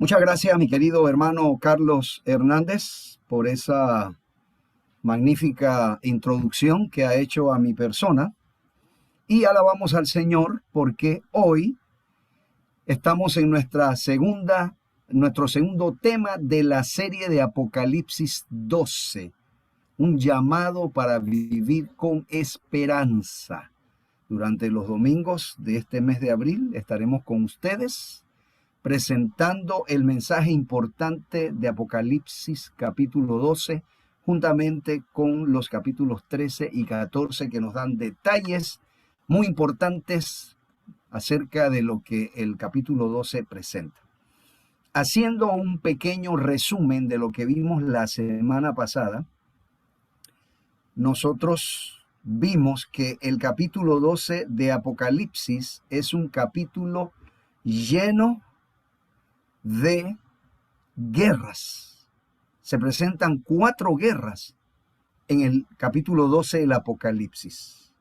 Muchas gracias, mi querido hermano Carlos Hernández, por esa magnífica introducción que ha hecho a mi persona. Y alabamos al Señor porque hoy estamos en nuestro segundo tema de la serie de Apocalipsis 12, un llamado para vivir con esperanza. Durante los domingos de este mes de abril estaremos con ustedes presentando el mensaje importante de Apocalipsis capítulo 12, juntamente con los capítulos 13 y 14 que nos dan detalles muy importantes acerca de lo que el capítulo 12 presenta. Haciendo un pequeño resumen de lo que vimos la semana pasada, nosotros vimos que el capítulo 12 de Apocalipsis es un capítulo lleno de guerras. Se presentan 4 guerras en el capítulo 12 del Apocalipsis.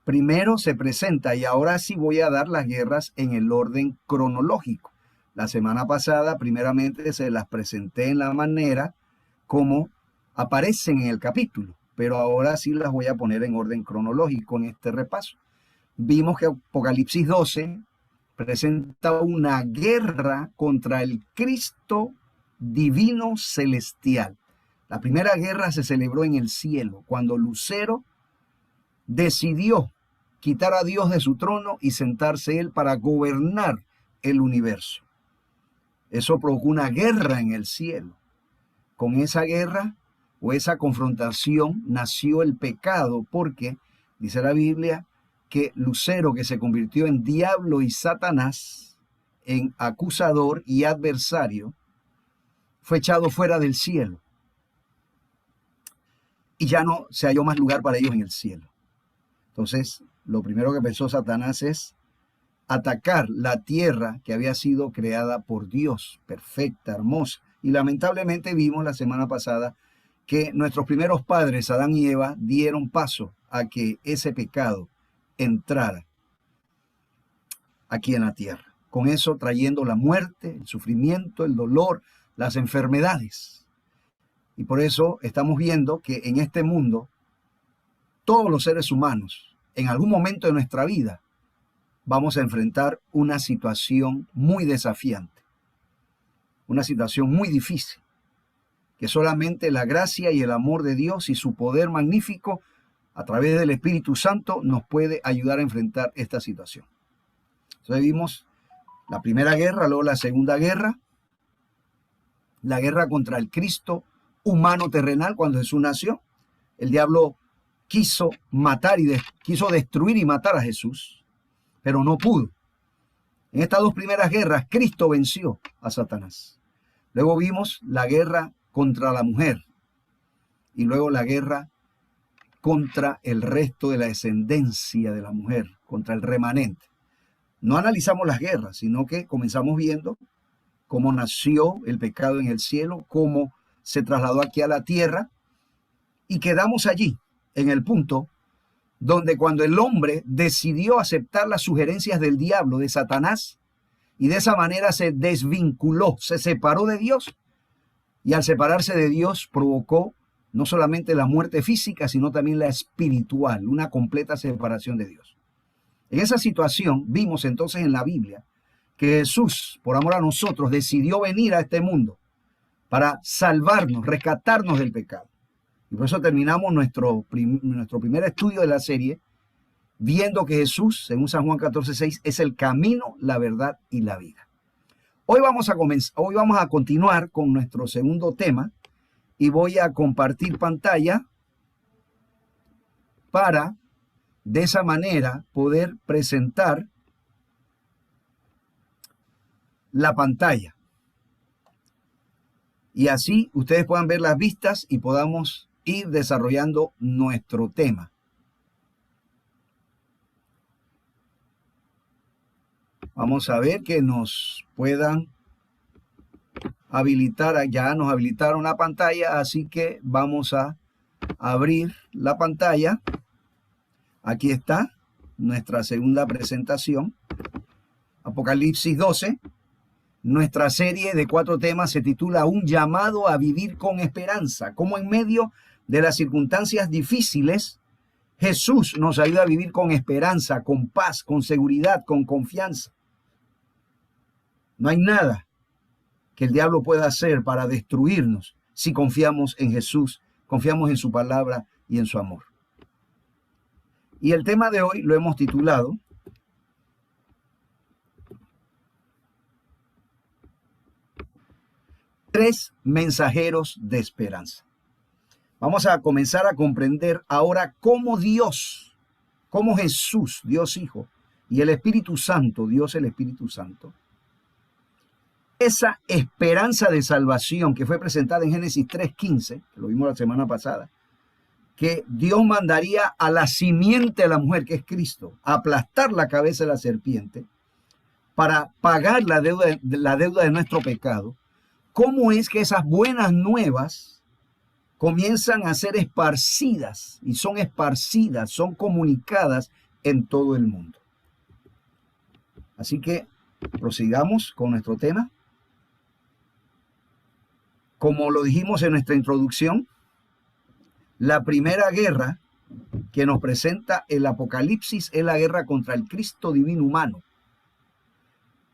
Primero se presenta, y ahora sí voy a dar las guerras en el orden cronológico. La semana pasada, primeramente, se las presenté en la manera como aparecen en el capítulo, pero ahora sí las voy a poner en orden cronológico en este repaso. Vimos que Apocalipsis 12 presenta una guerra contra el Cristo divino celestial. La primera guerra se celebró en el cielo, cuando Lucero decidió quitar a Dios de su trono y sentarse él para gobernar el universo. Eso provocó una guerra en el cielo. Con esa guerra o esa confrontación nació el pecado, porque dice la Biblia que Lucero, que se convirtió en diablo y Satanás, en acusador y adversario, fue echado fuera del cielo. Y ya no se halló más lugar para ellos en el cielo. Entonces, lo primero que pensó Satanás es atacar la tierra que había sido creada por Dios, perfecta, hermosa. Y lamentablemente vimos la semana pasada que nuestros primeros padres, Adán y Eva, dieron paso a que ese pecado entrara aquí en la tierra. Con eso trayendo la muerte, el sufrimiento, el dolor, las enfermedades. Y por eso estamos viendo que en este mundo todos los seres humanos, en algún momento de nuestra vida, vamos a enfrentar una situación muy desafiante, una situación muy difícil, que solamente la gracia y el amor de Dios y su poder magnífico a través del Espíritu Santo nos puede ayudar a enfrentar esta situación. Entonces vimos la primera guerra, luego la segunda guerra, la guerra contra el Cristo humano terrenal cuando Jesús nació. El diablo quiso matar y quiso destruir y matar a Jesús, pero no pudo. En estas 2 primeras guerras, Cristo venció a Satanás. Luego vimos la guerra contra la mujer y luego la guerra contra el resto de la descendencia de la mujer, contra el remanente. No analizamos las guerras, sino que comenzamos viendo cómo nació el pecado en el cielo, cómo se trasladó aquí a la tierra, y quedamos allí, en el punto donde cuando el hombre decidió aceptar las sugerencias del diablo, de Satanás, y de esa manera se desvinculó, se separó de Dios, y al separarse de Dios provocó no solamente la muerte física, sino también la espiritual, una completa separación de Dios. En esa situación vimos entonces en la Biblia que Jesús, por amor a nosotros, decidió venir a este mundo para salvarnos, rescatarnos del pecado. Y por eso terminamos nuestro primer estudio de la serie viendo que Jesús, según San Juan 14:6, es el camino, la verdad y la vida. Hoy vamos a continuar con nuestro segundo tema, y voy a compartir pantalla para de esa manera poder presentar la pantalla. Y así ustedes puedan ver las vistas y podamos ir desarrollando nuestro tema. Vamos a ver que nos puedan habilitar. Ya nos habilitaron la pantalla, así que vamos a abrir la pantalla. Aquí está nuestra segunda presentación, Apocalipsis 12, Nuestra serie de 4 temas se titula Un llamado a vivir con esperanza. Cómo en medio de las circunstancias difíciles, Jesús nos ayuda a vivir con esperanza, con paz, con seguridad, con confianza. No hay nada que el diablo pueda hacer para destruirnos si confiamos en Jesús, confiamos en su palabra y en su amor. Y el tema de hoy lo hemos titulado Tres mensajeros de esperanza. Vamos a comenzar a comprender ahora cómo Dios, cómo Jesús, Dios Hijo, y el Espíritu Santo, Dios el Espíritu Santo, esa esperanza de salvación que fue presentada en Génesis 3:15, que lo vimos la semana pasada, que Dios mandaría a la simiente de la mujer, que es Cristo, a aplastar la cabeza de la serpiente para pagar la deuda de nuestro pecado. ¿Cómo es que esas buenas nuevas comienzan a ser esparcidas y son comunicadas en todo el mundo? Así que prosigamos con nuestro tema. Como lo dijimos en nuestra introducción, la primera guerra que nos presenta el Apocalipsis es la guerra contra el Cristo divino humano.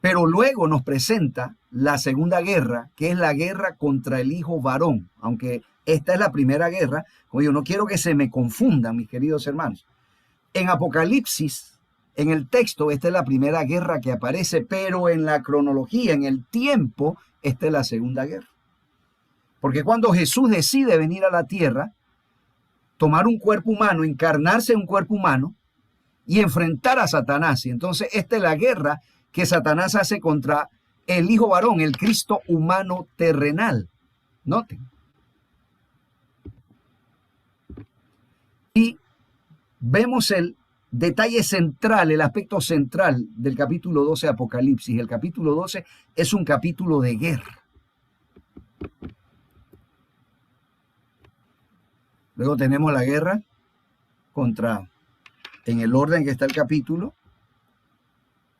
Pero luego nos presenta la segunda guerra, que es la guerra contra el Hijo varón. Aunque esta es la primera guerra, como yo no quiero que se me confundan, mis queridos hermanos. En Apocalipsis, en el texto, esta es la primera guerra que aparece, pero en la cronología, en el tiempo, esta es la segunda guerra. Porque cuando Jesús decide venir a la tierra, tomar un cuerpo humano, encarnarse en un cuerpo humano y enfrentar a Satanás. Y entonces esta es la guerra que Satanás hace contra el Hijo varón, el Cristo humano terrenal. Noten. Y vemos el detalle central, el aspecto central del capítulo 12 de Apocalipsis. El capítulo 12 es un capítulo de guerra. Luego tenemos la guerra contra, en el orden que está el capítulo,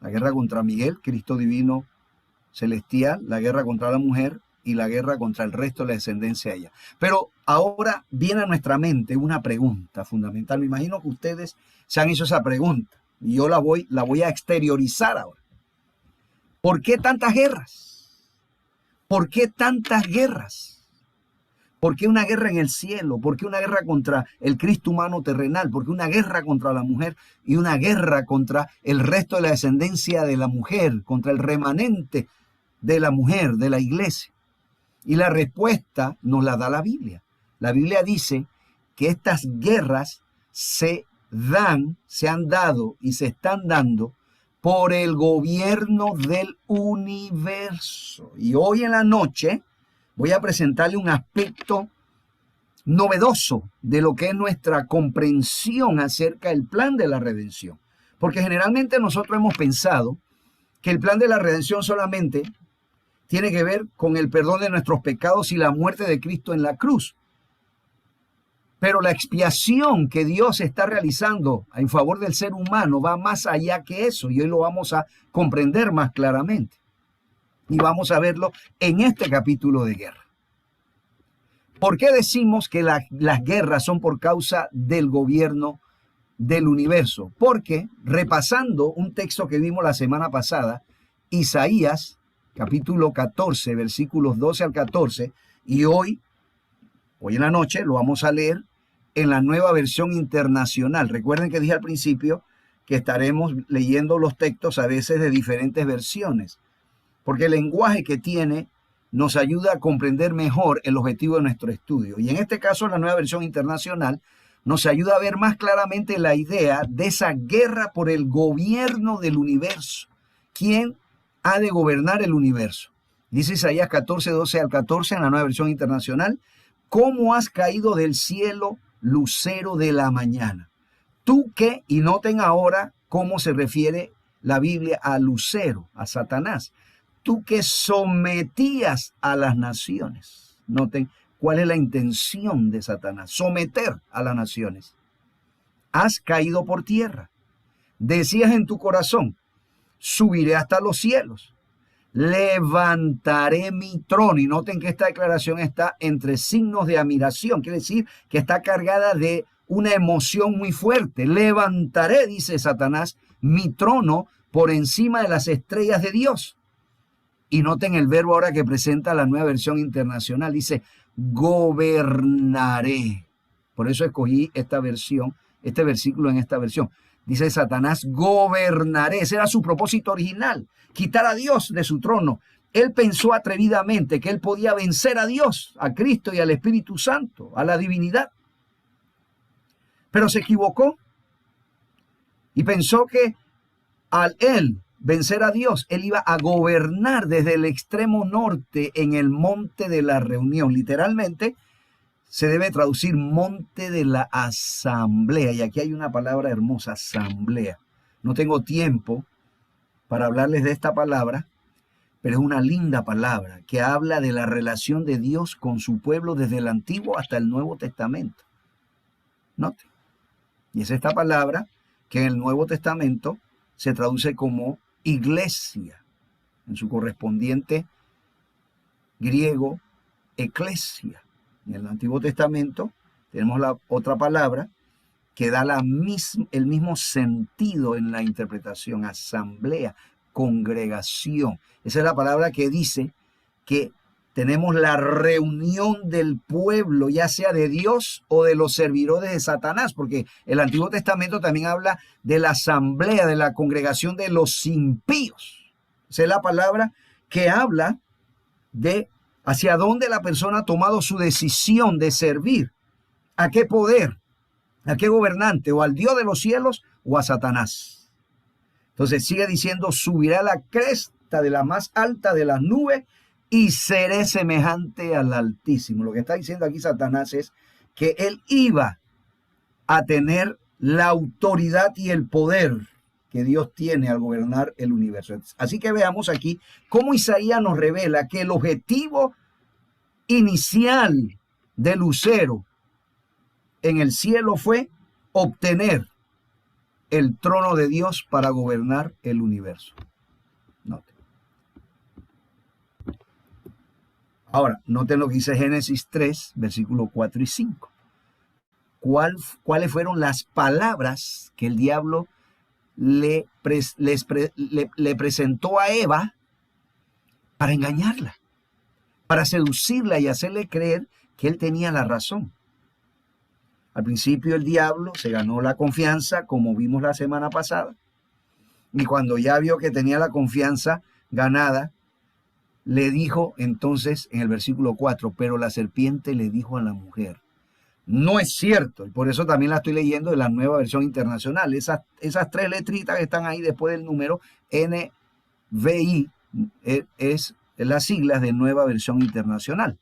la guerra contra Miguel, Cristo divino celestial, la guerra contra la mujer y la guerra contra el resto de la descendencia de ella. Pero ahora viene a nuestra mente una pregunta fundamental. Me imagino que ustedes se han hecho esa pregunta y yo la voy a exteriorizar ahora. ¿Por qué tantas guerras? ¿Por qué tantas guerras? ¿Por qué una guerra en el cielo? ¿Por qué una guerra contra el Cristo humano terrenal? ¿Por qué una guerra contra la mujer y una guerra contra el resto de la descendencia de la mujer, contra el remanente de la mujer, de la iglesia? Y la respuesta nos la da la Biblia. La Biblia dice que estas guerras se han dado y se están dando por el gobierno del universo. Y hoy en la noche voy a presentarle un aspecto novedoso de lo que es nuestra comprensión acerca del plan de la redención. Porque generalmente nosotros hemos pensado que el plan de la redención solamente tiene que ver con el perdón de nuestros pecados y la muerte de Cristo en la cruz. Pero la expiación que Dios está realizando en favor del ser humano va más allá que eso, y hoy lo vamos a comprender más claramente. Y vamos a verlo en este capítulo de guerra. ¿Por qué decimos que las guerras son por causa del gobierno del universo? Porque repasando un texto que vimos la semana pasada, Isaías, capítulo 14, versículos 12 al 14, y hoy en la noche lo vamos a leer en la Nueva Versión Internacional. Recuerden que dije al principio que estaremos leyendo los textos a veces de diferentes versiones, porque el lenguaje que tiene nos ayuda a comprender mejor el objetivo de nuestro estudio. Y en este caso, la Nueva Versión Internacional nos ayuda a ver más claramente la idea de esa guerra por el gobierno del universo. ¿Quién ha de gobernar el universo? Dice Isaías 14, 12 al 14 en la Nueva Versión Internacional: ¿Cómo has caído del cielo, lucero de la mañana? Tú que, y noten ahora cómo se refiere la Biblia a lucero, a Satanás. Tú que sometías a las naciones. Noten cuál es la intención de Satanás: someter a las naciones. Has caído por tierra. Decías en tu corazón: subiré hasta los cielos. levantaré mi trono. Y noten que esta declaración está entre signos de admiración, quiere decir que está cargada de una emoción muy fuerte. Levantaré, dice Satanás, mi trono por encima de las estrellas de Dios. Y noten el verbo ahora que presenta la Nueva Versión Internacional, dice gobernaré. Por eso escogí esta versión, este versículo en esta versión. Dice Satanás, gobernaré. Ese era su propósito original, quitar a Dios de su trono. Él pensó atrevidamente que él podía vencer a Dios, a Cristo y al Espíritu Santo, a la divinidad. Pero se equivocó y pensó que al él vencer a Dios, él iba a gobernar desde el extremo norte en el monte de la reunión. Literalmente se debe traducir monte de la asamblea. Y aquí hay una palabra hermosa, asamblea. No tengo tiempo para hablarles de esta palabra, pero es una linda palabra que habla de la relación de Dios con su pueblo desde el Antiguo hasta el Nuevo Testamento. Noten. Y es esta palabra que en el Nuevo Testamento se traduce como iglesia, en su correspondiente griego, eclesia. En el Antiguo Testamento tenemos la otra palabra que da el mismo sentido en la interpretación, asamblea, congregación. Esa es la palabra que dice que tenemos la reunión del pueblo, ya sea de Dios o de los servidores de Satanás, porque el Antiguo Testamento también habla de la asamblea, de la congregación de los impíos. Esa es la palabra que habla de hacia dónde la persona ha tomado su decisión de servir, a qué poder, a qué gobernante, o al Dios de los cielos o a Satanás. Entonces sigue diciendo, subirá a la cresta de la más alta de las nubes y seré semejante al Altísimo. Lo que está diciendo aquí Satanás es que él iba a tener la autoridad y el poder que Dios tiene al gobernar el universo. Así que veamos aquí cómo Isaías nos revela que el objetivo inicial de Lucero en el cielo fue obtener el trono de Dios para gobernar el universo. Noten. Ahora, noten lo que dice Génesis 3, versículos 4 y 5. ¿Cuáles fueron las palabras que el diablo le presentó a Eva para engañarla, para seducirla y hacerle creer que él tenía la razón? Al principio el diablo se ganó la confianza, como vimos la semana pasada, y cuando ya vio que tenía la confianza ganada, le dijo entonces en el versículo 4, pero la serpiente le dijo a la mujer, no es cierto, y por eso también la estoy leyendo en la Nueva Versión Internacional. Esas tres letritas que están ahí después del número NVI es las siglas de Nueva Versión Internacional.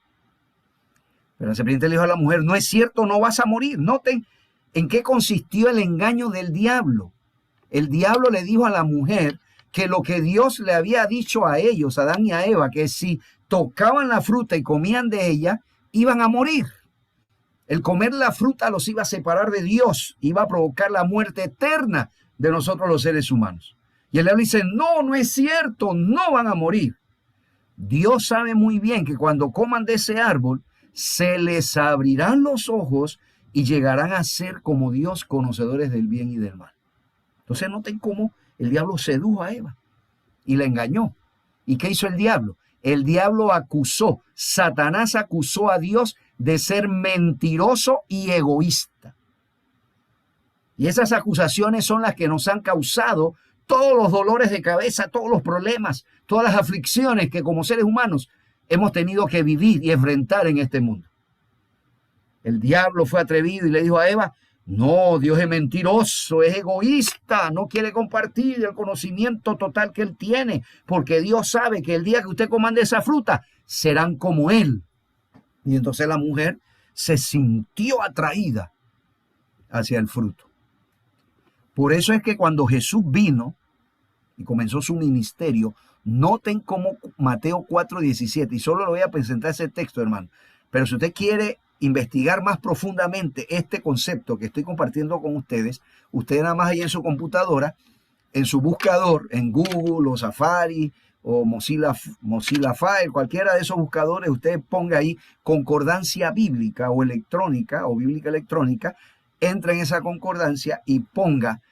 Pero la serpiente le dijo a la mujer, no es cierto, no vas a morir. Noten en qué consistió el engaño del diablo. El diablo le dijo a la mujer que lo que Dios le había dicho a ellos, a Adán y a Eva, que si tocaban la fruta y comían de ella, iban a morir. El comer la fruta los iba a separar de Dios, iba a provocar la muerte eterna de nosotros los seres humanos. Y el diablo dice, no, no es cierto, no van a morir. Dios sabe muy bien que cuando coman de ese árbol, se les abrirán los ojos y llegarán a ser como Dios, conocedores del bien y del mal. Entonces noten cómo el diablo sedujo a Eva y la engañó. ¿Y qué hizo el diablo? El diablo acusó, Satanás acusó a Dios de ser mentiroso y egoísta. Y esas acusaciones son las que nos han causado todos los dolores de cabeza, todos los problemas, todas las aflicciones que como seres humanos hemos tenido que vivir y enfrentar en este mundo. El diablo fue atrevido y le dijo a Eva, no, Dios es mentiroso, es egoísta, no quiere compartir el conocimiento total que él tiene, porque Dios sabe que el día que usted coman de esa fruta, serán como él. Y entonces la mujer se sintió atraída hacia el fruto. Por eso es que cuando Jesús vino y comenzó su ministerio, noten cómo Mateo 4:17, y solo le voy a presentar ese texto, hermano, pero si usted quiere investigar más profundamente este concepto que estoy compartiendo con ustedes, usted nada más ahí en su computadora, en su buscador, en Google o Safari o Mozilla File, cualquiera de esos buscadores, usted ponga ahí concordancia bíblica o electrónica o bíblica electrónica, entra en esa concordancia y ponga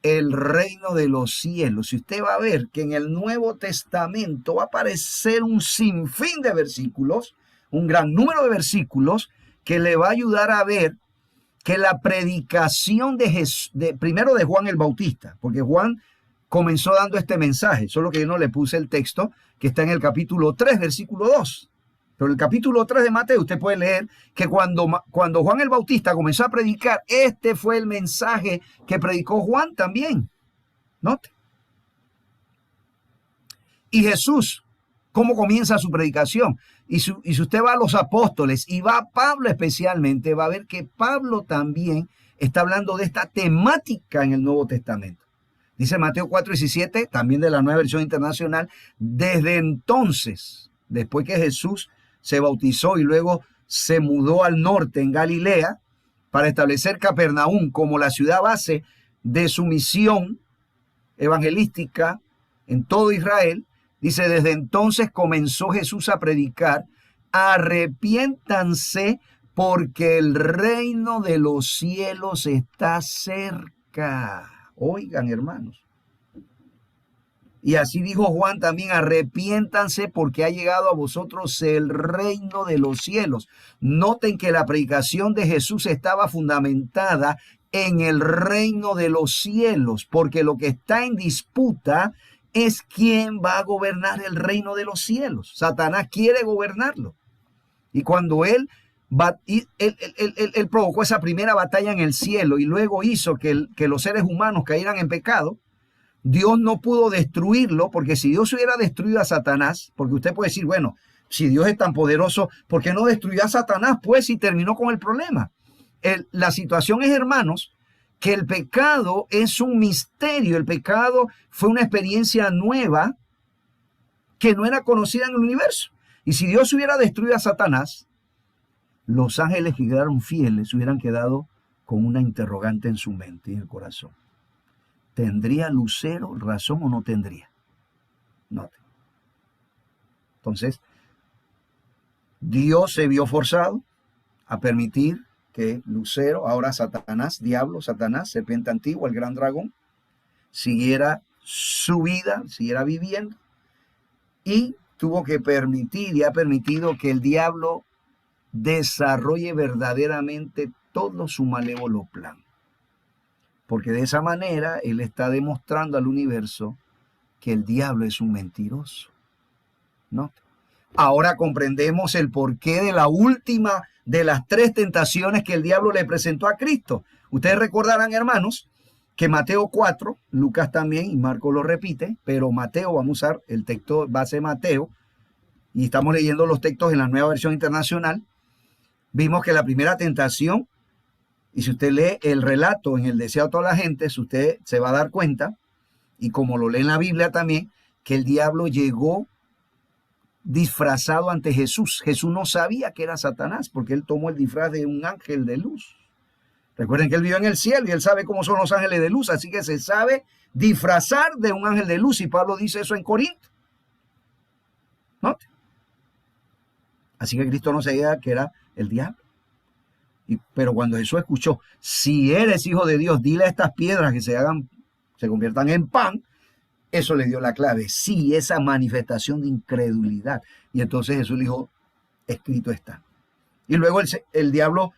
el reino de los cielos. Y usted va a ver que en el Nuevo Testamento va a aparecer un sinfín de versículos, un gran número de versículos que le va a ayudar a ver que la predicación primero de Juan el Bautista, porque Juan comenzó dando este mensaje, solo que yo no le puse el texto que está en el capítulo 3, versículo 2. Pero en el capítulo 3 de Mateo usted puede leer que cuando Juan el Bautista comenzó a predicar, este fue el mensaje que predicó Juan también. Note. Y Jesús, ¿cómo comienza su predicación? Y si usted va a los apóstoles y va a Pablo especialmente, va a ver que Pablo también está hablando de esta temática en el Nuevo Testamento. Dice Mateo 4:17, también de la Nueva Versión Internacional, desde entonces, después que Jesús se bautizó y luego se mudó al norte en Galilea para establecer Capernaum como la ciudad base de su misión evangelística en todo Israel, dice, desde entonces comenzó Jesús a predicar, arrepiéntanse porque el reino de los cielos está cerca. Oigan, hermanos. Y así dijo Juan también, arrepiéntanse porque ha llegado a vosotros el reino de los cielos. Noten que la predicación de Jesús estaba fundamentada en el reino de los cielos, porque lo que está en disputa es quién va a gobernar el reino de los cielos. Satanás quiere gobernarlo. Y cuando él provocó esa primera batalla en el cielo y luego hizo que los seres humanos cayeran en pecado, Dios no pudo destruirlo, porque si Dios hubiera destruido a Satanás, porque usted puede decir, bueno, si Dios es tan poderoso, ¿por qué no destruyó a Satanás? Pues si terminó con el problema. La situación es, hermanos, que el pecado es un misterio. El pecado fue una experiencia nueva que no era conocida en el universo. Y si Dios hubiera destruido a Satanás, los ángeles que quedaron fieles hubieran quedado con una interrogante en su mente y en el corazón. ¿Tendría Lucero razón o no tendría? No. Entonces, Dios se vio forzado a permitir que Lucero, ahora Satanás, diablo, Satanás, serpiente antigua, el gran dragón, siguiera su vida, siguiera viviendo, y tuvo que permitir y ha permitido que el diablo desarrolle verdaderamente todo su malévolo plan. Porque de esa manera él está demostrando al universo que el diablo es un mentiroso, ¿no? Ahora comprendemos el porqué de la última de las 3 tentaciones que el diablo le presentó a Cristo. Ustedes recordarán, hermanos, que Mateo 4, Lucas también y Marcos lo repite, pero Mateo, vamos a usar el texto base de Mateo, y estamos leyendo los textos en la Nueva Versión Internacional. Vimos que la primera tentación, y si usted lee el relato en el Deseo a toda la gente, usted se va a dar cuenta, y como lo lee en la Biblia también, que el diablo llegó disfrazado ante Jesús. Jesús no sabía que era Satanás, porque él tomó el disfraz de un ángel de luz. Recuerden que él vivió en el cielo y él sabe cómo son los ángeles de luz, así que se sabe disfrazar de un ángel de luz, y Pablo dice eso en Corinto. ¿No? Así que Cristo no sabía que era el diablo. Pero cuando Jesús escuchó, si eres hijo de Dios, dile a estas piedras que se conviertan en pan, eso le dio la clave. Sí, esa manifestación de incredulidad. Y entonces Jesús le dijo, escrito está. Y luego el diablo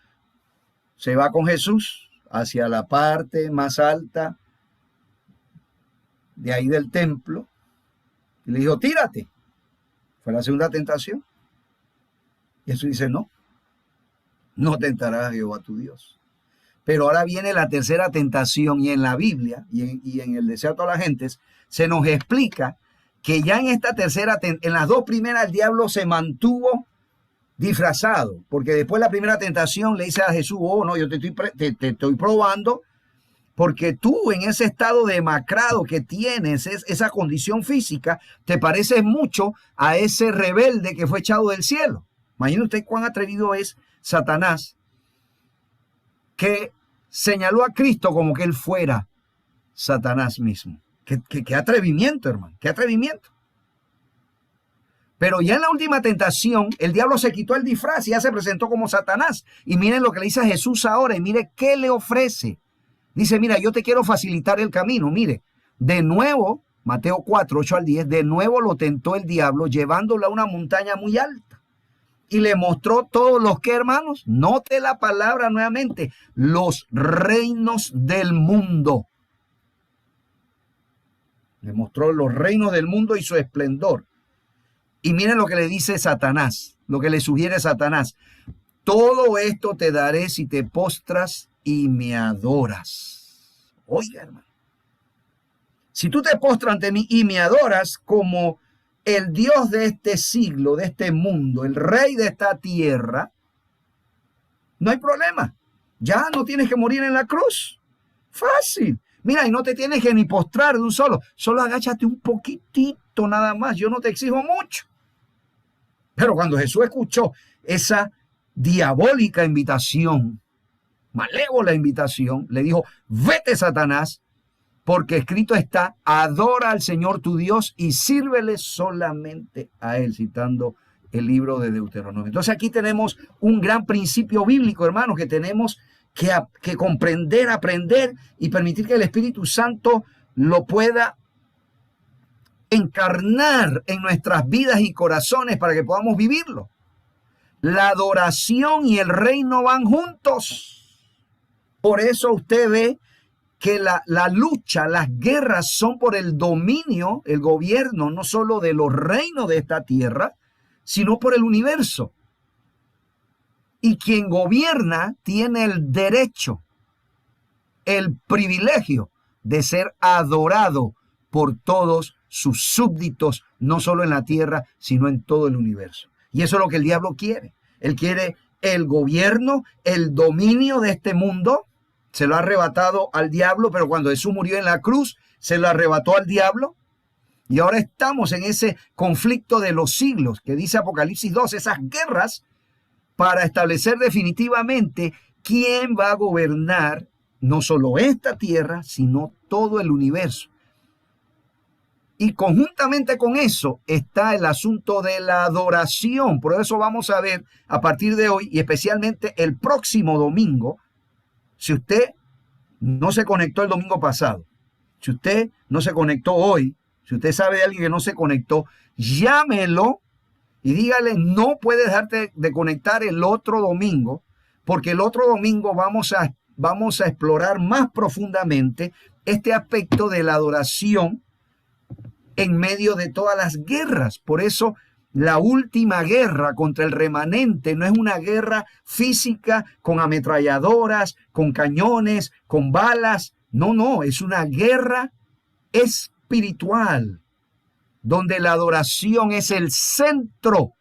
se va con Jesús hacia la parte más alta de ahí del templo y le dijo, tírate. Fue la segunda tentación. Y Jesús dice, no tentarás a Jehová tu Dios. Pero ahora viene la tercera tentación, y en la Biblia y en el Deseo a todas las gentes se nos explica que ya en esta tercera, en las 2 primeras el diablo se mantuvo disfrazado, porque después la primera tentación le dice a Jesús, no, yo te estoy probando, porque tú en ese estado demacrado que tienes, esa condición física, te pareces mucho a ese rebelde que fue echado del cielo. Imagine usted cuán atrevido es Satanás, que señaló a Cristo como que él fuera Satanás mismo. ¿Qué atrevimiento, hermano? ¿Qué atrevimiento? Pero ya en la última tentación, el diablo se quitó el disfraz y ya se presentó como Satanás. Y miren lo que le dice a Jesús ahora y mire qué le ofrece. Dice, mira, yo te quiero facilitar el camino. Mire, de nuevo, Mateo 4, 8 al 10, de nuevo lo tentó el diablo llevándolo a una montaña muy alta. Y le mostró todos los que, hermanos, note la palabra nuevamente, los reinos del mundo. Le mostró los reinos del mundo y su esplendor. Y miren lo que le dice Satanás, lo que le sugiere Satanás. Todo esto te daré si te postras y me adoras. Oiga, hermano. Si tú te postras ante mí y me adoras como el Dios de este siglo, de este mundo, el rey de esta tierra, no hay problema. Ya no tienes que morir en la cruz. Fácil. Mira, y no te tienes que ni postrar de un solo. Solo agáchate un poquitito nada más. Yo no te exijo mucho. Pero cuando Jesús escuchó esa diabólica invitación, malévola invitación, le dijo, vete, Satanás, porque escrito está, adora al Señor tu Dios y sírvele solamente a Él, citando el libro de Deuteronomio. Entonces aquí tenemos un gran principio bíblico, hermanos, que tenemos que comprender, aprender y permitir que el Espíritu Santo lo pueda encarnar en nuestras vidas y corazones para que podamos vivirlo. La adoración y el reino van juntos. Por eso usted ve que la lucha, las guerras son por el dominio, el gobierno, no solo de los reinos de esta tierra, sino por el universo. Y quien gobierna tiene el derecho, el privilegio de ser adorado por todos sus súbditos, no solo en la tierra, sino en todo el universo. Y eso es lo que el diablo quiere. Él quiere el gobierno, el dominio de este mundo. Se lo ha arrebatado al diablo, pero cuando Jesús murió en la cruz, se lo arrebató al diablo. Y ahora estamos en ese conflicto de los siglos, que dice Apocalipsis 2, esas guerras para establecer definitivamente quién va a gobernar no solo esta tierra, sino todo el universo. Y conjuntamente con eso está el asunto de la adoración. Por eso vamos a ver a partir de hoy y especialmente el próximo domingo. Si usted no se conectó el domingo pasado, si usted no se conectó hoy, si usted sabe de alguien que no se conectó, llámelo y dígale, no puedes dejarte de conectar el otro domingo, porque el otro domingo vamos a explorar más profundamente este aspecto de la adoración en medio de todas las guerras. Por eso la última guerra contra el remanente no es una guerra física con ametralladoras, con cañones, con balas. No, es una guerra espiritual, donde la adoración es el centro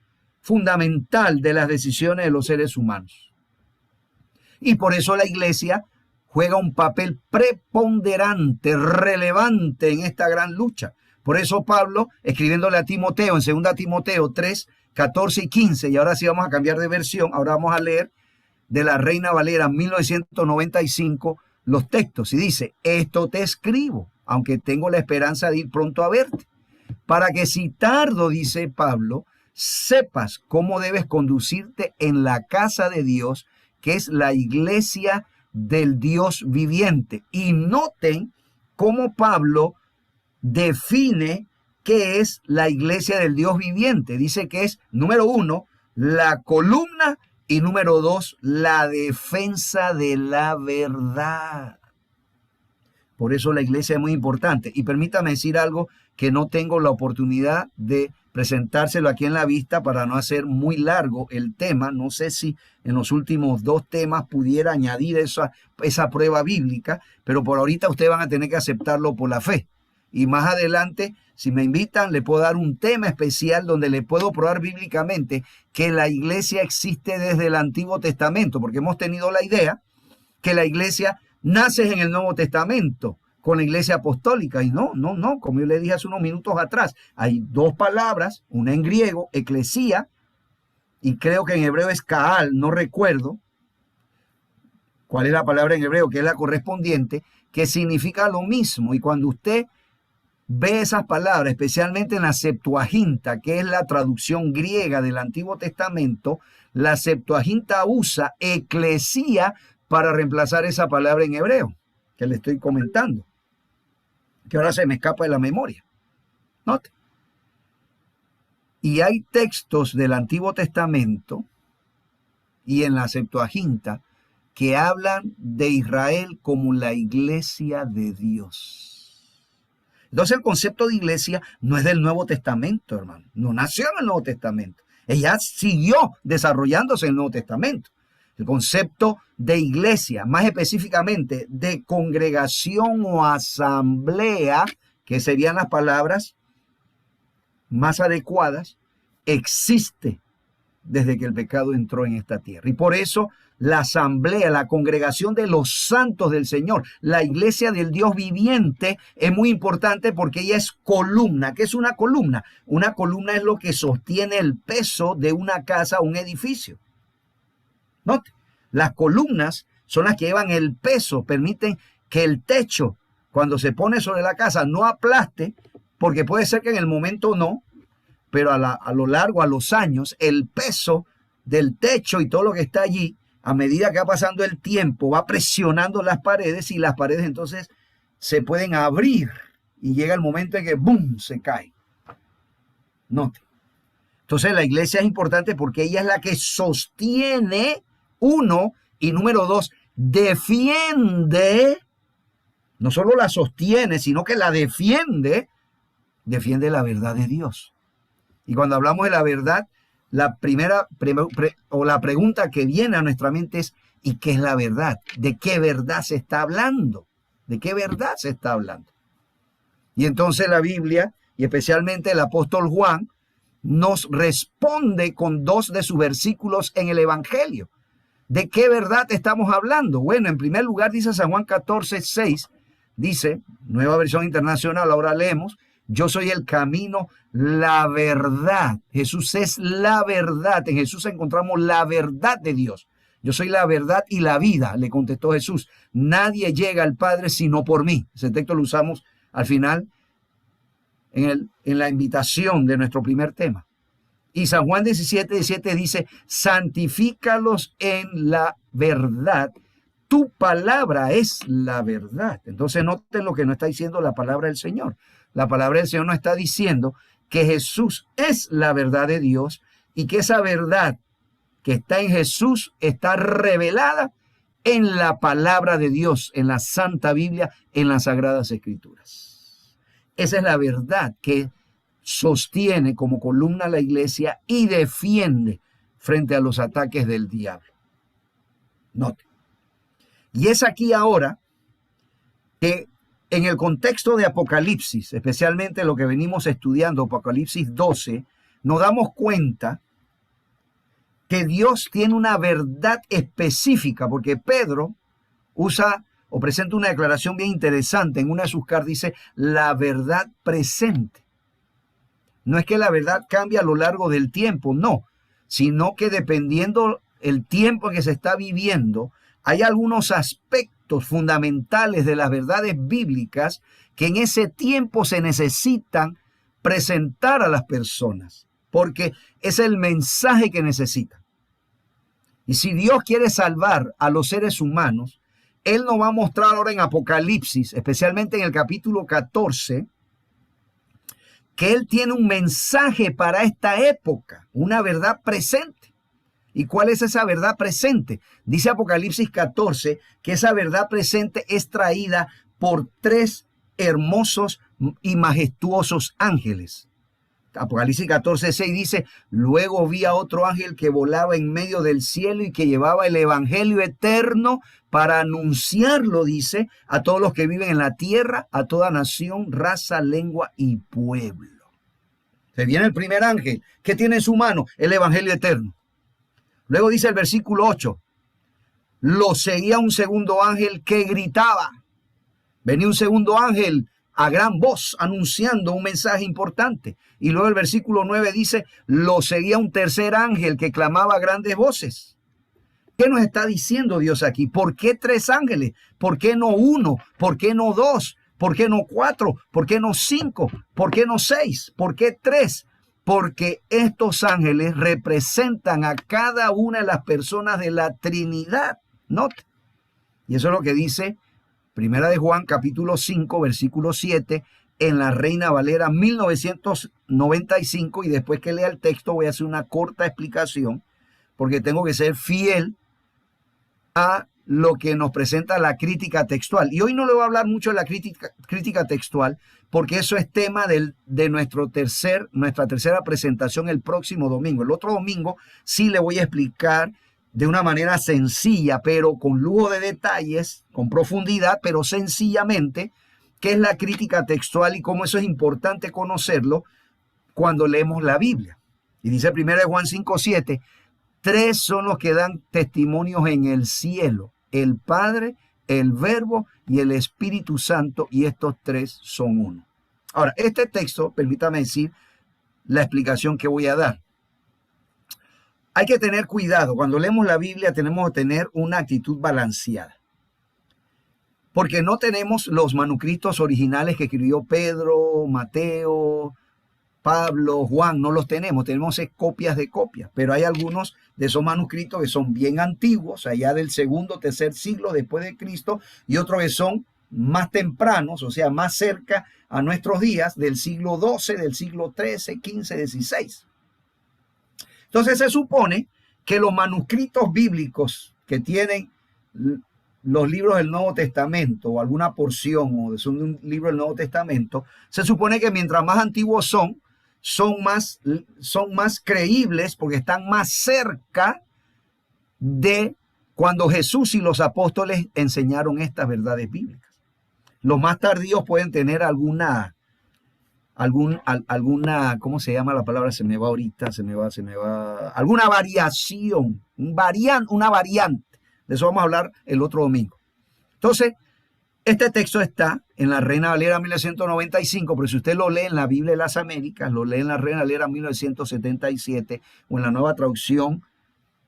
fundamental de las decisiones de los seres humanos. Y por eso la iglesia juega un papel preponderante, relevante en esta gran lucha. Por eso Pablo, escribiéndole a Timoteo en 2 Timoteo 3, 14 y 15, y ahora sí vamos a cambiar de versión, ahora vamos a leer de la Reina Valera 1995 los textos, y dice, esto te escribo, aunque tengo la esperanza de ir pronto a verte, para que si tardo, dice Pablo, sepas cómo debes conducirte en la casa de Dios, que es la iglesia del Dios viviente. Y noten cómo Pablo define qué es la iglesia del Dios viviente. Dice que es, número 1, la columna y número 2, la defensa de la verdad. Por eso la iglesia es muy importante. Y permítame decir algo que no tengo la oportunidad de presentárselo aquí en la vista para no hacer muy largo el tema. No sé si en los últimos 2 temas pudiera añadir esa prueba bíblica, pero por ahorita ustedes van a tener que aceptarlo por la fe. Y más adelante, si me invitan, le puedo dar un tema especial donde le puedo probar bíblicamente que la iglesia existe desde el Antiguo Testamento, porque hemos tenido la idea que la iglesia nace en el Nuevo Testamento con la iglesia apostólica. Y no, como yo le dije hace unos minutos atrás, hay 2 palabras, una en griego, eclesía, y creo que en hebreo es kaal, no recuerdo cuál es la palabra en hebreo, que es la correspondiente, que significa lo mismo. Y cuando usted ve esas palabras, especialmente en la Septuaginta, que es la traducción griega del Antiguo Testamento, la Septuaginta usa eclesía para reemplazar esa palabra en hebreo, que le estoy comentando, que ahora se me escapa de la memoria. Note. Y hay textos del Antiguo Testamento y en la Septuaginta que hablan de Israel como la iglesia de Dios. Entonces el concepto de iglesia no es del Nuevo Testamento, hermano. No nació en el Nuevo Testamento. Ella siguió desarrollándose en el Nuevo Testamento. El concepto de iglesia, más específicamente de congregación o asamblea, que serían las palabras más adecuadas, existe desde que el pecado entró en esta tierra. Y por eso la asamblea, la congregación de los santos del Señor, la iglesia del Dios viviente es muy importante porque ella es columna. ¿Qué es una columna? Una columna es lo que sostiene el peso de una casa o un edificio. Note, las columnas son las que llevan el peso, permiten que el techo, cuando se pone sobre la casa, no aplaste, porque puede ser que en el momento no, pero a lo largo, a los años, el peso del techo y todo lo que está allí, a medida que va pasando el tiempo, va presionando las paredes y las paredes entonces se pueden abrir y llega el momento en que ¡boom!, se cae. Note. Entonces la iglesia es importante porque ella es la que sostiene, uno, y número dos, defiende, no solo la sostiene, sino que la defiende la verdad de Dios. Y cuando hablamos de la verdad, la la pregunta que viene a nuestra mente es, ¿y qué es la verdad? ¿De qué verdad se está hablando? ¿De qué verdad se está hablando? Y entonces la Biblia, y especialmente el apóstol Juan, nos responde con 2 de sus versículos en el Evangelio. ¿De qué verdad estamos hablando? Bueno, en primer lugar dice San Juan 14:6, dice, Nueva Versión Internacional, ahora leemos, yo soy el camino, la verdad. Jesús es la verdad. En Jesús encontramos la verdad de Dios. Yo soy la verdad y la vida, le contestó Jesús. Nadie llega al Padre sino por mí. Ese texto lo usamos al final en la invitación de nuestro primer tema. Y San Juan 17:17 dice, santifícalos en la verdad. Tu palabra es la verdad. Entonces noten lo que nos está diciendo la palabra del Señor. La palabra del Señor nos está diciendo que Jesús es la verdad de Dios y que esa verdad que está en Jesús está revelada en la palabra de Dios, en la Santa Biblia, en las Sagradas Escrituras. Esa es la verdad que sostiene como columna la iglesia y defiende frente a los ataques del diablo. Note. Y es aquí ahora que en el contexto de Apocalipsis, especialmente lo que venimos estudiando, Apocalipsis 12, nos damos cuenta que Dios tiene una verdad específica, porque Pedro usa o presenta una declaración bien interesante. En una de sus cartas dice, la verdad presente. No es que la verdad cambie a lo largo del tiempo, no, sino que dependiendo el tiempo en que se está viviendo, hay algunos aspectos fundamentales de las verdades bíblicas que en ese tiempo se necesitan presentar a las personas, porque es el mensaje que necesitan. Y si Dios quiere salvar a los seres humanos, Él nos va a mostrar ahora en Apocalipsis, especialmente en el capítulo 14, que Él tiene un mensaje para esta época, una verdad presente. ¿Y cuál es esa verdad presente? Dice Apocalipsis 14 que esa verdad presente es traída por 3 hermosos y majestuosos ángeles. Apocalipsis 14:6 dice, luego vi a otro ángel que volaba en medio del cielo y que llevaba el evangelio eterno para anunciarlo, dice, a todos los que viven en la tierra, a toda nación, raza, lengua y pueblo. Se viene el primer ángel. ¿Qué tiene en su mano? El evangelio eterno. Luego dice el versículo 8, lo seguía un segundo ángel que gritaba. Venía un segundo ángel a gran voz anunciando un mensaje importante. Y luego el versículo 9 dice, lo seguía un tercer ángel que clamaba a grandes voces. ¿Qué nos está diciendo Dios aquí? ¿Por qué 3 ángeles? ¿Por qué no 1? ¿Por qué no 2? ¿Por qué no 4? ¿Por qué no 5? ¿Por qué no 6? ¿Por qué 3? Porque estos ángeles representan a cada una de las personas de la Trinidad. Note. Y eso es lo que dice Primera de Juan, capítulo 5, versículo 7, en la Reina Valera 1995. Y después que lea el texto voy a hacer una corta explicación, porque tengo que ser fiel a lo que nos presenta la crítica textual. Y hoy no le voy a hablar mucho de la crítica textual, porque eso es tema de nuestra tercera presentación el próximo domingo. El otro domingo sí le voy a explicar de una manera sencilla, pero con lujo de detalles, con profundidad, pero sencillamente, qué es la crítica textual y cómo eso es importante conocerlo cuando leemos la Biblia. Y dice 1 Juan 5:7, 3 son los que dan testimonios en el cielo: el Padre, el Verbo y el Espíritu Santo, y estos 3 son uno. Ahora, este texto, permítame decir la explicación que voy a dar. Hay que tener cuidado. Cuando leemos la Biblia tenemos que tener una actitud balanceada, porque no tenemos los manuscritos originales que escribió Pedro, Mateo, Pablo, Juan, no los tenemos copias de copias, pero hay algunos de esos manuscritos que son bien antiguos, allá del segundo, tercer siglo después de Cristo, y otros que son más tempranos, o sea, más cerca a nuestros días, del siglo XII, del siglo XIII, XV, XVI. Entonces se supone que los manuscritos bíblicos que tienen los libros del Nuevo Testamento, o alguna porción, o son de un libro del Nuevo Testamento, se supone que mientras más antiguos son más creíbles, porque están más cerca de cuando Jesús y los apóstoles enseñaron estas verdades bíblicas. Los más tardíos pueden tener alguna, ¿cómo se llama la palabra? Se me va ahorita, alguna variación, una variante. De eso vamos a hablar el otro domingo. Entonces, este texto está en la Reina Valera 1995, pero si usted lo lee en la Biblia de las Américas, lo lee en la Reina Valera 1977 o en la Nueva Traducción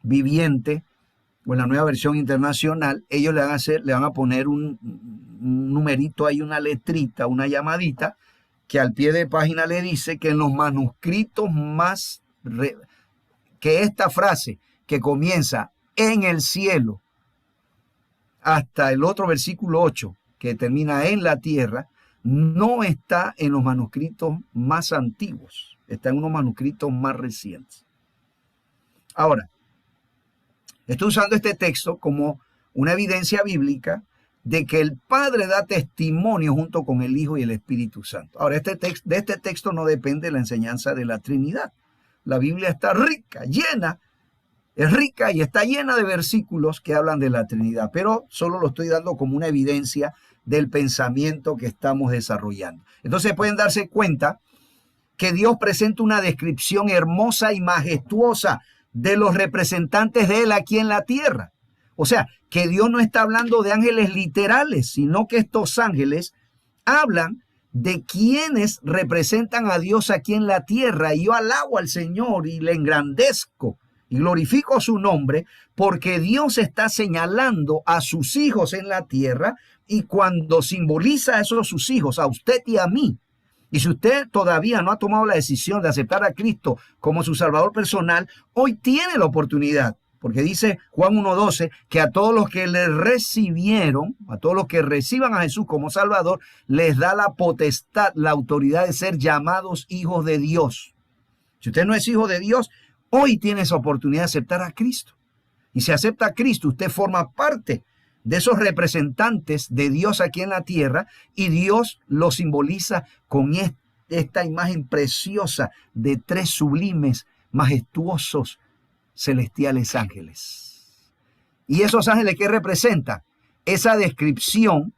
Viviente o en la Nueva Versión Internacional, ellos le van a poner un numerito ahí, una letrita, una llamadita, que al pie de página le dice que en los manuscritos que esta frase que comienza en el cielo hasta el otro versículo 8, que termina en la tierra, no está en los manuscritos más antiguos, está en unos manuscritos más recientes. Ahora, estoy usando este texto como una evidencia bíblica de que el Padre da testimonio junto con el Hijo y el Espíritu Santo. Ahora, de este texto no depende la enseñanza de la Trinidad. La Biblia está es rica y está llena de versículos que hablan de la Trinidad, pero solo lo estoy dando como una evidencia del pensamiento que estamos desarrollando. Entonces pueden darse cuenta que Dios presenta una descripción hermosa y majestuosa de los representantes de Él aquí en la tierra. O sea, que Dios no está hablando de ángeles literales, sino que estos ángeles hablan de quienes representan a Dios aquí en la tierra. Y yo alabo al Señor y le engrandezco y glorifico su nombre, porque Dios está señalando a sus hijos en la tierra, y cuando simboliza a esos sus hijos, a usted y a mí, y si usted todavía no ha tomado la decisión de aceptar a Cristo como su Salvador personal, hoy tiene la oportunidad, porque dice Juan 1:12 que a todos los que le recibieron, a todos los que reciban a Jesús como Salvador, les da la potestad, la autoridad de ser llamados hijos de Dios. Si usted no es hijo de Dios, hoy tiene esa oportunidad de aceptar a Cristo. Y si acepta a Cristo, usted forma parte de esos representantes de Dios aquí en la tierra, y Dios lo simboliza con esta imagen preciosa de 3 sublimes, majestuosos, celestiales ángeles. ¿Y esos ángeles qué representan? Esa descripción,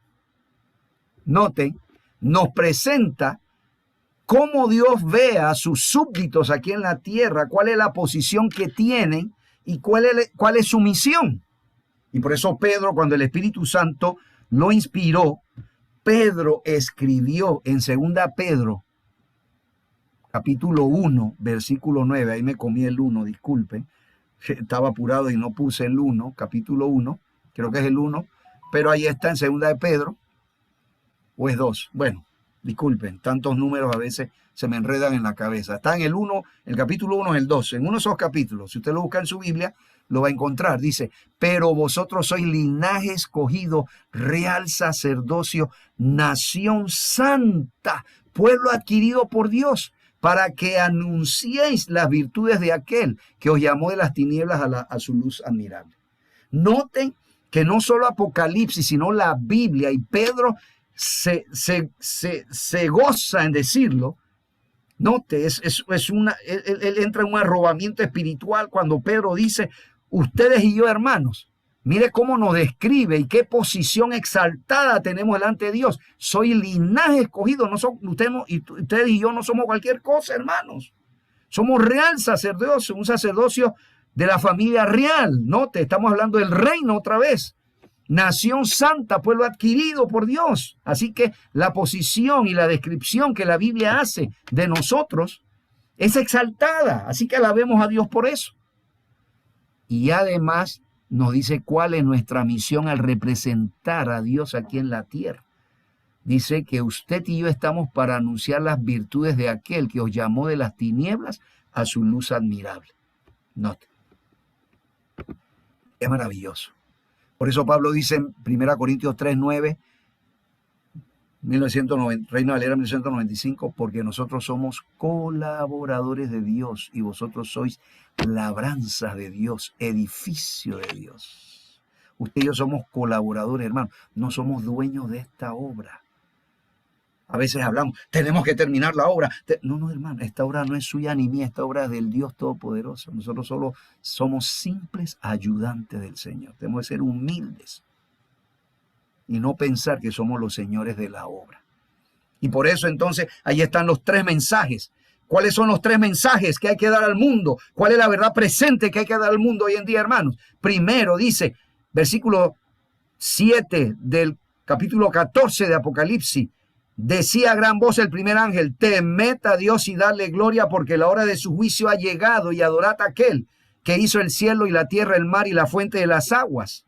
noten, nos presenta cómo Dios ve a sus súbditos aquí en la tierra, cuál es la posición que tienen y cuál es su misión. Y por eso Pedro, cuando el Espíritu Santo lo inspiró, Pedro escribió en 2 Pedro, capítulo 1, versículo 9, ahí me comí el 1, disculpen, estaba apurado y no puse el 1, capítulo 1, creo que es el 1, pero ahí está en 2 Pedro, ¿O es 2? Bueno, disculpen, tantos números a veces se me enredan en la cabeza. Está en el 1, el capítulo 1 es el 12. En uno de esos capítulos, si usted lo busca en su Biblia, lo va a encontrar. Dice, pero vosotros sois linaje escogido, real sacerdocio, nación santa, pueblo adquirido por Dios, para que anunciéis las virtudes de aquel que os llamó de las tinieblas a su luz admirable. Noten que no solo Apocalipsis, sino la Biblia, y Pedro se goza en decirlo. Note, él entra en un arrobamiento espiritual cuando Pedro dice, ustedes y yo, hermanos, mire cómo nos describe y qué posición exaltada tenemos delante de Dios. Soy linaje escogido, ustedes y yo no somos cualquier cosa, hermanos. Somos real sacerdocio, un sacerdocio de la familia real. Note, estamos hablando del reino otra vez. Nación santa, pueblo adquirido por Dios. Así que la posición y la descripción que la Biblia hace de nosotros es exaltada. Así que alabemos a Dios por eso. Y además nos dice cuál es nuestra misión al representar a Dios aquí en la tierra. Dice que usted y yo estamos para anunciar las virtudes de aquel que os llamó de las tinieblas a su luz admirable. Note. Es maravilloso. Por eso Pablo dice en 1 Corintios 3:9, 1990, Reina Valera 1995, porque nosotros somos colaboradores de Dios y vosotros sois labranza de Dios, edificio de Dios. Usted y yo somos colaboradores, hermano, no somos dueños de esta obra. A veces hablamos, tenemos que terminar la obra. No, hermano, esta obra no es suya ni mía, esta obra es del Dios Todopoderoso. Nosotros solo somos simples ayudantes del Señor. Tenemos que ser humildes y no pensar que somos los señores de la obra. Y por eso entonces ahí están los 3 mensajes. ¿Cuáles son los 3 mensajes que hay que dar al mundo? ¿Cuál es la verdad presente que hay que dar al mundo hoy en día, hermanos? Primero dice, versículo 7 del capítulo 14 de Apocalipsis, decía a gran voz el primer ángel, temed a Dios y dadle gloria, porque la hora de su juicio ha llegado, y adorad a aquel que hizo el cielo y la tierra, el mar y la fuente de las aguas.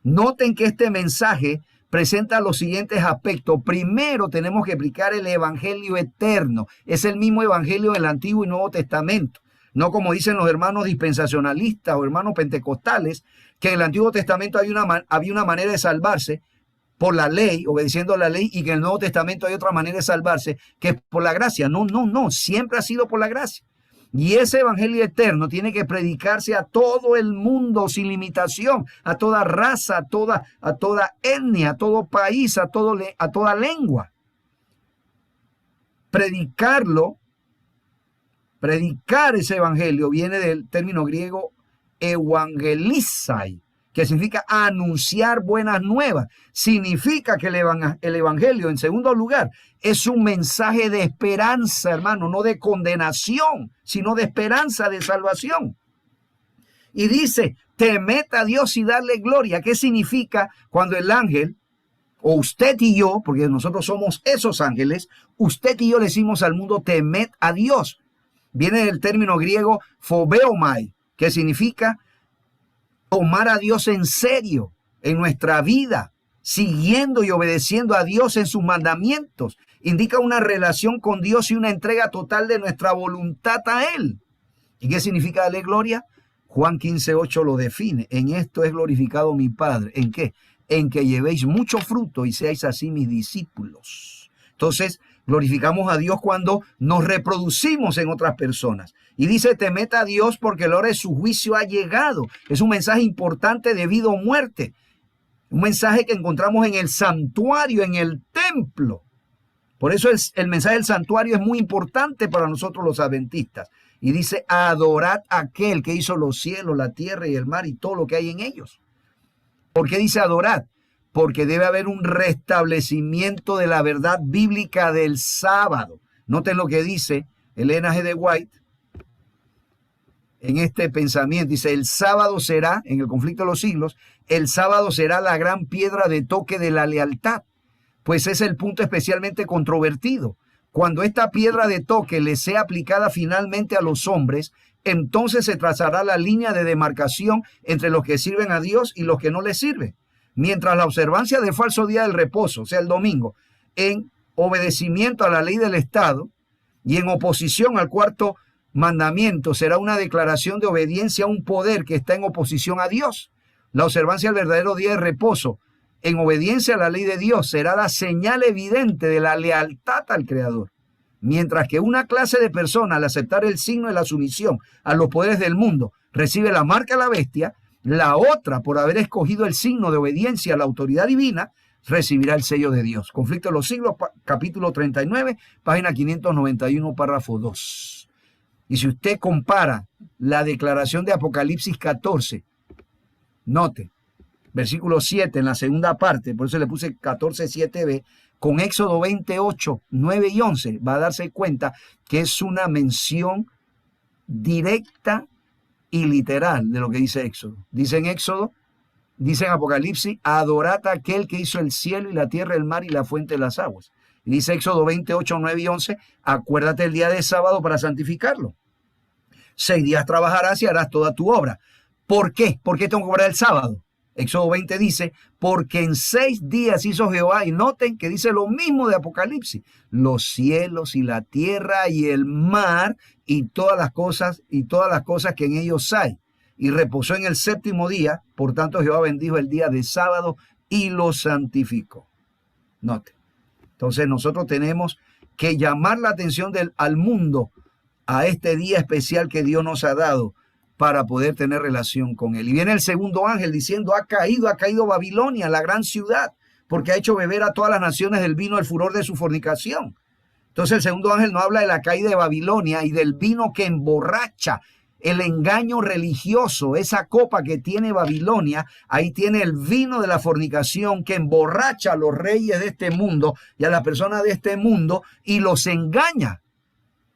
Noten que este mensaje presenta los siguientes aspectos. Primero, tenemos que explicar el evangelio eterno. Es el mismo evangelio del Antiguo y Nuevo Testamento. No como dicen los hermanos dispensacionalistas o hermanos pentecostales, que en el Antiguo Testamento había una manera de salvarse por la ley, obedeciendo la ley, y que en el Nuevo Testamento hay otra manera de salvarse, que es por la gracia. No, siempre ha sido por la gracia. Y ese evangelio eterno tiene que predicarse a todo el mundo sin limitación, a toda raza, a toda etnia, a todo país, a toda lengua. Predicar ese evangelio viene del término griego evangelizai, que significa anunciar buenas nuevas. Significa que el evangelio, en segundo lugar, es un mensaje de esperanza, hermano, no de condenación, sino de esperanza, de salvación. Y dice, temed a Dios y darle gloria. ¿Qué significa cuando el ángel, o usted y yo, porque nosotros somos esos ángeles, usted y yo le decimos al mundo, temed a Dios? Viene del término griego phobeomai, que significa tomar a Dios en serio en nuestra vida, siguiendo y obedeciendo a Dios en sus mandamientos. Indica una relación con Dios y una entrega total de nuestra voluntad a Él. ¿Y qué significa darle gloria? Juan 15:8 lo define. En esto es glorificado mi Padre. ¿En qué? En que llevéis mucho fruto y seáis así mis discípulos. Entonces, glorificamos a Dios cuando nos reproducimos en otras personas. Y dice, temed a Dios porque la hora de su juicio ha llegado. Es un mensaje importante de vida o muerte. Un mensaje que encontramos en el santuario, en el templo. Por eso el mensaje del santuario es muy importante para nosotros los adventistas. Y dice, adorad a aquel que hizo los cielos, la tierra y el mar y todo lo que hay en ellos. ¿Por qué dice adorad? Porque debe haber un restablecimiento de la verdad bíblica del sábado. Noten lo que dice Elena G. de White en este pensamiento. Dice, el sábado será, en el conflicto de los siglos, el sábado será la gran piedra de toque de la lealtad, pues es el punto especialmente controvertido. Cuando esta piedra de toque le sea aplicada finalmente a los hombres, entonces se trazará la línea de demarcación entre los que sirven a Dios y los que no le sirven. Mientras la observancia del falso día del reposo, o sea, el domingo, en obedecimiento a la ley del Estado y en oposición al cuarto mandamiento será una declaración de obediencia a un poder que está en oposición a Dios. La observancia del verdadero día de reposo en obediencia a la ley de Dios será la señal evidente de la lealtad al Creador. Mientras que una clase de personas, al aceptar el signo de la sumisión a los poderes del mundo, recibe la marca de la bestia, la otra, por haber escogido el signo de obediencia a la autoridad divina, recibirá el sello de Dios. Conflicto de los siglos, capítulo 39, página 591, párrafo 2. Y si usted compara la declaración de Apocalipsis 14, note, versículo 7 en la segunda parte, por eso le puse 14, 7b, con Éxodo 28, 9 y 11, va a darse cuenta que es una mención directa y literal de lo que dice Éxodo. Dice en Éxodo, dice en Apocalipsis, adorad a aquel que hizo el cielo y la tierra, el mar y la fuente de las aguas. Y dice Éxodo 28, 9 y 11, acuérdate el día de sábado para santificarlo. 6 días trabajarás y harás toda tu obra. ¿Por qué? ¿Por qué tengo que obrar el sábado? Éxodo 20 dice, porque en 6 días hizo Jehová, y noten que dice lo mismo de Apocalipsis, los cielos y la tierra y el mar y todas las cosas que en ellos hay. Y reposó en el séptimo día, por tanto Jehová bendijo el día de sábado y lo santificó. Noten. Entonces nosotros tenemos que llamar la atención al mundo a este día especial que Dios nos ha dado para poder tener relación con él. Y viene el segundo ángel diciendo, ha caído Babilonia, la gran ciudad, porque ha hecho beber a todas las naciones del vino del furor de su fornicación. Entonces el segundo ángel nos habla de la caída de Babilonia y del vino que emborracha, el engaño religioso, esa copa que tiene Babilonia, ahí tiene el vino de la fornicación que emborracha a los reyes de este mundo y a las personas de este mundo y los engaña,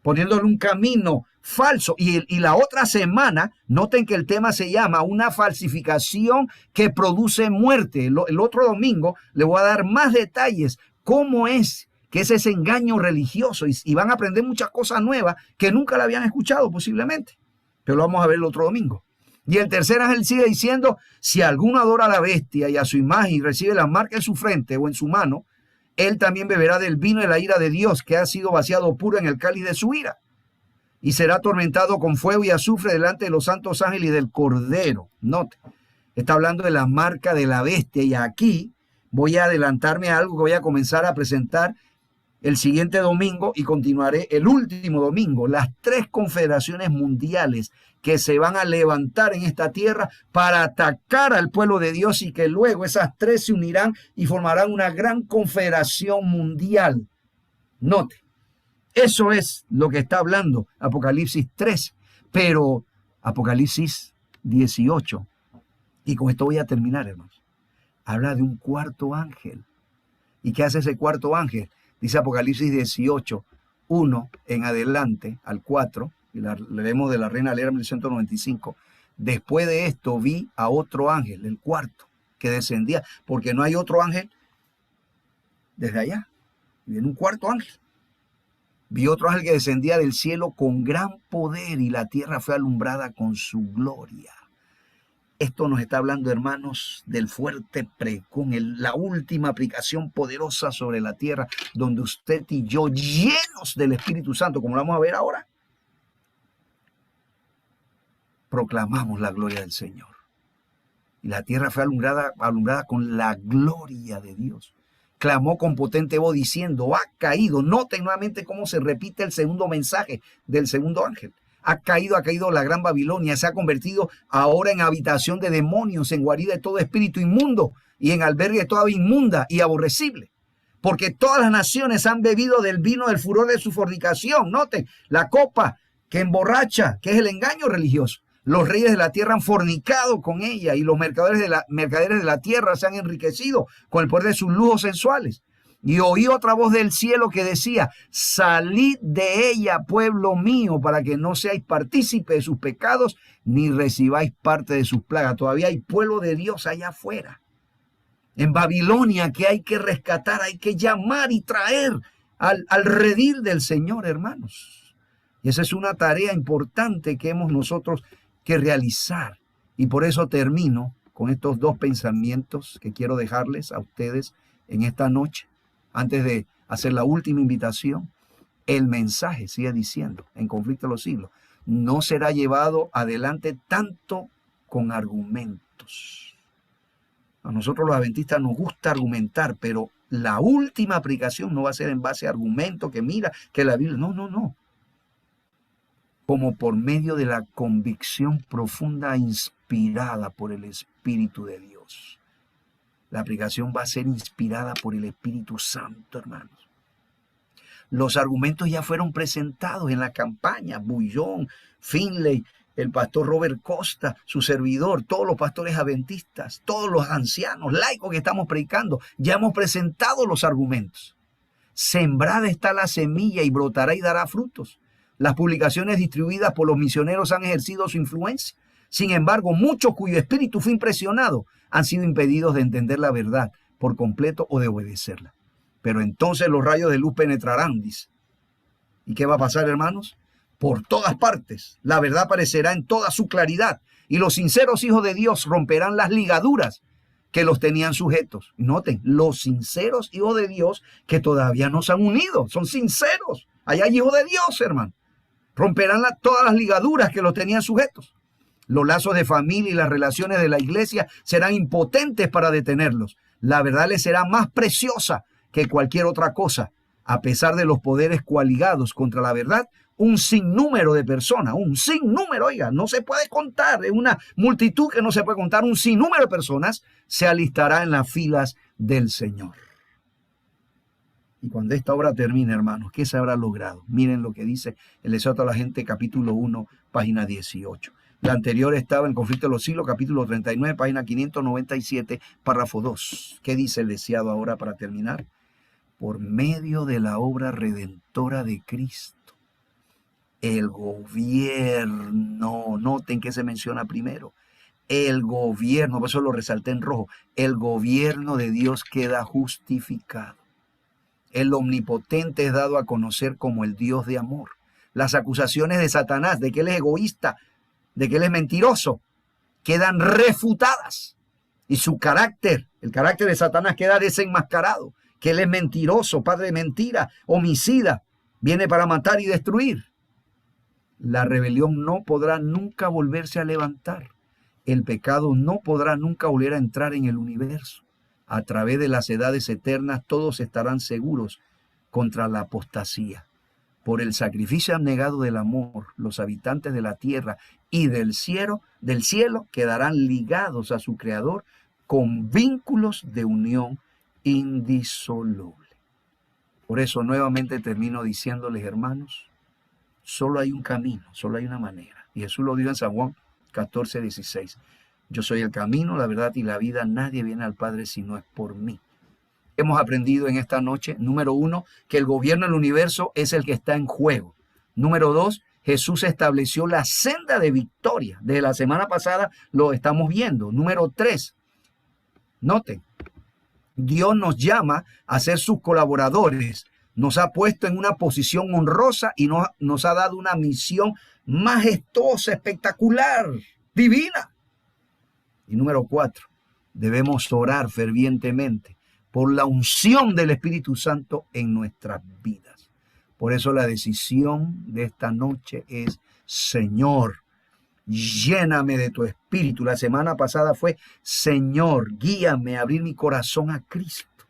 poniéndole un camino falso. Y la otra semana, noten que el tema se llama una falsificación que produce muerte. El otro domingo le voy a dar más detalles cómo es que es ese engaño religioso y van a aprender muchas cosas nuevas que nunca la habían escuchado posiblemente, pero lo vamos a ver el otro domingo. Y el tercer ángel sigue diciendo, si alguno adora a la bestia y a su imagen y recibe la marca en su frente o en su mano, él también beberá del vino de la ira de Dios, que ha sido vaciado puro en el cáliz de su ira, y será atormentado con fuego y azufre delante de los santos ángeles y del Cordero. Note, está hablando de la marca de la bestia, y aquí voy a adelantarme a algo que voy a comenzar a presentar el siguiente domingo y continuaré el último domingo, las 3 confederaciones mundiales que se van a levantar en esta tierra para atacar al pueblo de Dios, y que luego esas 3 se unirán y formarán una gran confederación mundial. Note, eso es lo que está hablando Apocalipsis 3, pero Apocalipsis 18, y con esto voy a terminar, hermanos, habla de un cuarto ángel. ¿Y qué hace ese cuarto ángel? Dice Apocalipsis 18, 1 en adelante, al 4, y la leemos de la Reina Valera 1195. Después de esto vi a otro ángel, el cuarto, que descendía, porque no hay otro ángel desde allá. Viene un cuarto ángel. Vi otro ángel que descendía del cielo con gran poder, y la tierra fue alumbrada con su gloria. Esto nos está hablando, hermanos, del fuerte pregón, la última aplicación poderosa sobre la tierra, donde usted y yo, llenos del Espíritu Santo, como lo vamos a ver ahora, proclamamos la gloria del Señor. Y la tierra fue alumbrada con la gloria de Dios. Clamó con potente voz diciendo, ha caído. Noten nuevamente cómo se repite el segundo mensaje del segundo ángel. Ha caído la gran Babilonia, se ha convertido ahora en habitación de demonios, en guarida de todo espíritu inmundo y en albergue de toda ave inmunda y aborrecible. Porque todas las naciones han bebido del vino del furor de su fornicación. Noten, la copa que emborracha, que es el engaño religioso. Los reyes de la tierra han fornicado con ella, y los mercaderes de la tierra se han enriquecido con el poder de sus lujos sensuales. Y oí otra voz del cielo que decía, salid de ella, pueblo mío, para que no seáis partícipe de sus pecados, ni recibáis parte de sus plagas. Todavía hay pueblo de Dios allá afuera, en Babilonia, que hay que rescatar, hay que llamar y traer al redil del Señor, hermanos. Y esa es una tarea importante que hemos nosotros que realizar. Y por eso termino con estos 2 pensamientos que quiero dejarles a ustedes en esta noche. Antes de hacer la última invitación, el mensaje sigue diciendo, en Conflicto de los Siglos, no será llevado adelante tanto con argumentos. A nosotros los adventistas nos gusta argumentar, pero la última aplicación no va a ser en base a argumentos, que mira, que la Biblia, no. Como por medio de la convicción profunda inspirada por el Espíritu de Dios. La aplicación va a ser inspirada por el Espíritu Santo, hermanos. Los argumentos ya fueron presentados en la campaña. Bullón, Finley, el pastor Robert Costa, su servidor, todos los pastores adventistas, todos los ancianos, laicos que estamos predicando, ya hemos presentado los argumentos. Sembrada está la semilla y brotará y dará frutos. Las publicaciones distribuidas por los misioneros han ejercido su influencia. Sin embargo, muchos cuyo espíritu fue impresionado han sido impedidos de entender la verdad por completo o de obedecerla. Pero entonces los rayos de luz penetrarán, dice. ¿Y qué va a pasar, hermanos? Por todas partes. La verdad aparecerá en toda su claridad. Y los sinceros hijos de Dios romperán las ligaduras que los tenían sujetos. Noten, los sinceros hijos de Dios que todavía no se han unido. Son sinceros. Allá hay hijos de Dios, hermano. Romperán todas las ligaduras que los tenían sujetos. Los lazos de familia y las relaciones de la iglesia serán impotentes para detenerlos. La verdad les será más preciosa que cualquier otra cosa. A pesar de los poderes coaligados contra la verdad, un sinnúmero de personas, un sinnúmero, oiga, no se puede contar, es una multitud que no se puede contar, un sinnúmero de personas se alistará en las filas del Señor. Y cuando esta obra termine, hermanos, ¿qué se habrá logrado? Miren lo que dice el exhorto a la gente, capítulo 1, página 18. La anterior estaba en Conflicto de los Siglos, capítulo 39, página 597, párrafo 2. ¿Qué dice el deseado ahora para terminar? Por medio de la obra redentora de Cristo, el gobierno, noten que se menciona primero, el gobierno, por eso lo resalté en rojo, el gobierno de Dios queda justificado. El omnipotente es dado a conocer como el Dios de amor. Las acusaciones de Satanás de que él es egoísta, de que él es mentiroso, quedan refutadas. Y su carácter, el carácter de Satanás queda desenmascarado. Que él es mentiroso, padre de mentira, homicida, viene para matar y destruir. La rebelión no podrá nunca volverse a levantar. El pecado no podrá nunca volver a entrar en el universo. A través de las edades eternas todos estarán seguros contra la apostasía. Por el sacrificio abnegado del amor, los habitantes de la tierra y del cielo quedarán ligados a su Creador con vínculos de unión indisoluble. Por eso nuevamente termino diciéndoles, hermanos, solo hay un camino, solo hay una manera. Y Jesús lo dijo en San Juan 14:16. Yo soy el camino, la verdad y la vida. Nadie viene al Padre si no es por mí. Hemos aprendido en esta noche, número 1, que el gobierno del universo es el que está en juego. Número 2, Jesús estableció la senda de victoria. Desde la semana pasada lo estamos viendo. Número 3, noten, Dios nos llama a ser sus colaboradores. Nos ha puesto en una posición honrosa y nos ha dado una misión majestuosa, espectacular, divina. Y número 4, debemos orar fervientemente por la unción del Espíritu Santo en nuestras vidas. Por eso la decisión de esta noche es, Señor, lléname de tu Espíritu. La semana pasada fue, Señor, guíame a abrir mi corazón a Cristo.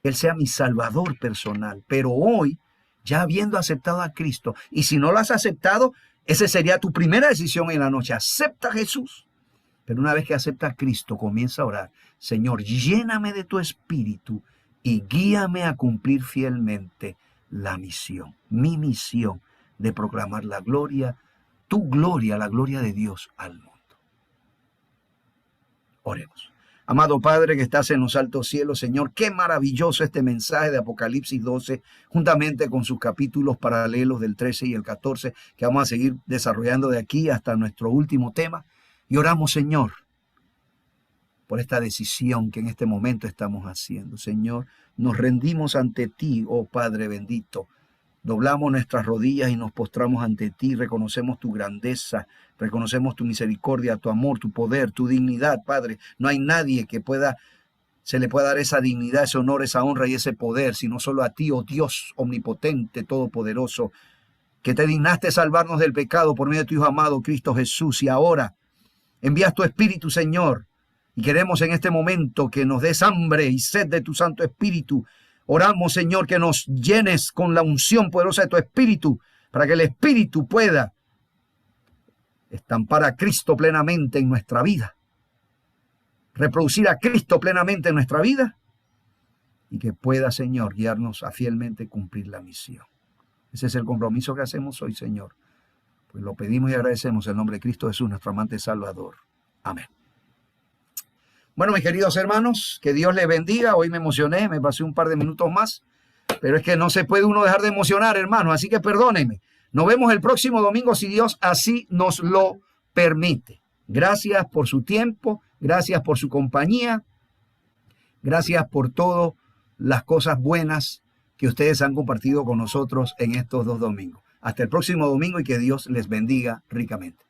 Él sea mi Salvador personal. Pero hoy, ya habiendo aceptado a Cristo, y si no lo has aceptado, esa sería tu primera decisión en la noche. Acepta a Jesús. Pero una vez que acepta a Cristo, comienza a orar. Señor, lléname de tu Espíritu y guíame a cumplir fielmente la misión, mi misión de proclamar la gloria, tu gloria, la gloria de Dios al mundo. Oremos. Amado Padre que estás en los altos cielos, Señor, qué maravilloso este mensaje de Apocalipsis 12, juntamente con sus capítulos paralelos del 13 y el 14, que vamos a seguir desarrollando de aquí hasta nuestro último tema. Y oramos, Señor, por esta decisión que en este momento estamos haciendo. Señor, nos rendimos ante ti, oh Padre bendito. Doblamos nuestras rodillas y nos postramos ante ti. Reconocemos tu grandeza, reconocemos tu misericordia, tu amor, tu poder, tu dignidad, Padre. No hay nadie que pueda se le pueda dar esa dignidad, ese honor, esa honra y ese poder, sino solo a ti, oh Dios omnipotente, todopoderoso, que te dignaste salvarnos del pecado por medio de tu Hijo amado, Cristo Jesús, y ahora envías tu Espíritu, Señor, y queremos en este momento que nos des hambre y sed de tu Santo Espíritu. Oramos, Señor, que nos llenes con la unción poderosa de tu Espíritu, para que el Espíritu pueda estampar a Cristo plenamente en nuestra vida, reproducir a Cristo plenamente en nuestra vida, y que pueda, Señor, guiarnos a fielmente cumplir la misión. Ese es el compromiso que hacemos hoy, Señor. Pues lo pedimos y agradecemos en el nombre de Cristo Jesús, nuestro amante Salvador. Amén. Bueno, mis queridos hermanos, que Dios les bendiga. Hoy me emocioné, me pasé un par de minutos más, pero es que no se puede uno dejar de emocionar, hermanos, así que perdónenme. Nos vemos el próximo domingo si Dios así nos lo permite. Gracias por su tiempo, gracias por su compañía, gracias por todas las cosas buenas que ustedes han compartido con nosotros en estos 2 domingos. Hasta el próximo domingo y que Dios les bendiga ricamente.